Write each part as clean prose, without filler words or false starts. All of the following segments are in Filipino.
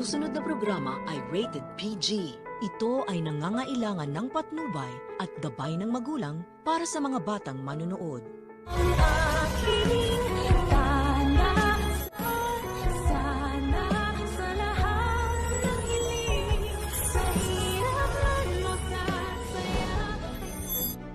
susunod na programa ay rated PG. Ito ay nangangailangan ng patnubay at gabay ng magulang para sa mga batang manunood.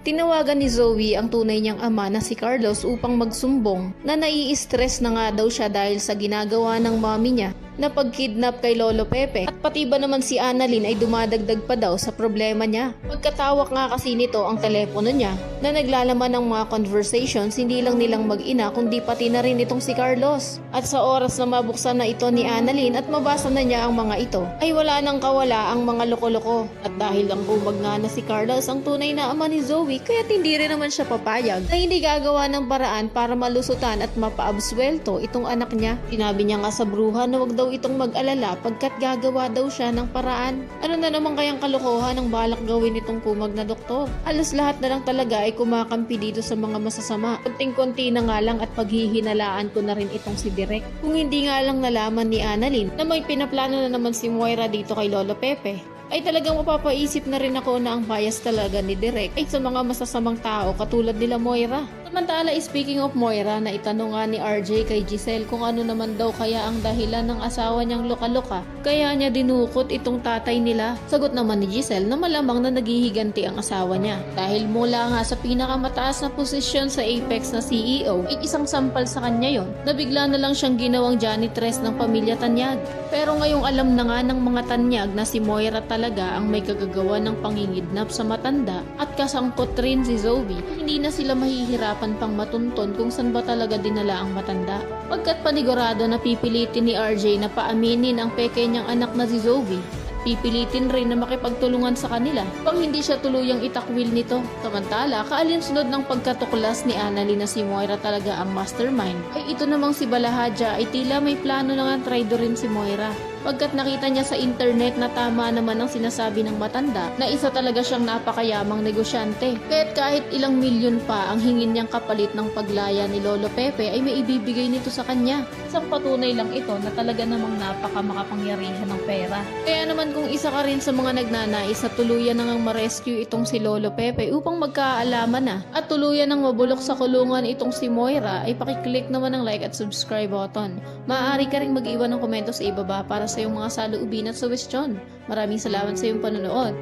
Tinawagan ni Zoe ang tunay niyang ama na si Carlos upang magsumbong na nai-stress na nga daw siya dahil sa ginagawa ng mommy niya na pagkidnap kay Lolo Pepe at pati ba naman si Annalyn ay dumadagdag pa daw sa problema niya. Pagkatawak nga kasi nito ang telepono niya na naglalaman ng mga conversations hindi lang nilang mag-ina kundi pati na rin itong si Carlos. At sa oras na mabuksan na ito ni Annalyn at mabasa na niya ang mga ito ay wala nang kawala ang mga loko-loko. At dahil lang bumag nga na si Carlos ang tunay na ama ni Zoe kaya't hindi rin naman siya papayag na hindi gagawa ng paraan para malusutan at mapaabswelto itong anak niya. Sinabi niya nga sa bruha na wag daw itong mag-alala pagkat gagawa daw siya ng paraan. Ano na naman kayang kalokohan ang balak gawin itong kumag na doktor? Halos lahat na lang talaga ay kumakampi dito sa mga masasama. Kunting-kunti na nga lang at paghihinalaan ko na rin itong si Direk. Kung hindi nga lang nalaman ni Annalyn na may pinaplano na naman si Moira dito kay Lolo Pepe, ay talagang mapapaisip na rin ako na ang bias talaga ni Direk ay sa mga masasamang tao katulad nila Moira. Samantala, speaking of Moira, na itanong nga ni RJ kay Giselle kung ano naman daw kaya ang dahilan ng asawa niyang loka-loka kaya niya dinukot itong tatay nila. Sagot naman ni Giselle na malamang na naghihiganti ang asawa niya dahil mula nga sa pinakamataas na posisyon sa Apex na CEO ay isang sampal sa kanya yon na bigla na lang siyang ginawang janitress ng pamilya Tanyag. Pero ngayong alam na nga ng mga Tanyag na si Moira talaga ang may kagagawa ng pangingidnap sa matanda at kasangkot rin si Zoe, hindi na sila mahihirapan pang matunton kung saan ba talaga dinala ang matanda. Pagkat panigurado na pipilitin ni RJ na paaminin ang peke niyang anak na si Zoe, pipilitin rin na makipagtulungan sa kanila pang hindi siya tuluyang itakwil nito. Samantala, kaalinsunod ng pagkatuklas ni Annalyn na si Moira talaga ang mastermind, ay ito namang si Balahadja ay tila may plano na nga traitor rin si Moira. Pagkat nakita niya sa internet na tama naman ang sinasabi ng matanda na isa talaga siyang napakayamang negosyante. Kaya't kahit ilang milyon pa ang hingin niyang kapalit ng paglaya ni Lolo Pepe ay may ibibigay nito sa kanya. Isang patunay lang ito na talaga namang napakamakapangyarihan ng pera. Kaya naman kung isa ka rin sa mga nagnanais na tuluyan nang ma-rescue itong si Lolo Pepe upang magkaalaman na at tuluyan nang mabulok sa kulungan itong si Moira ay pakiclick naman ng like at subscribe button. Maaari ka ring mag-iwan ng komento sa ibaba para sa iyong mga saloobin at suwestyon. Maraming salamat sa iyong panonood.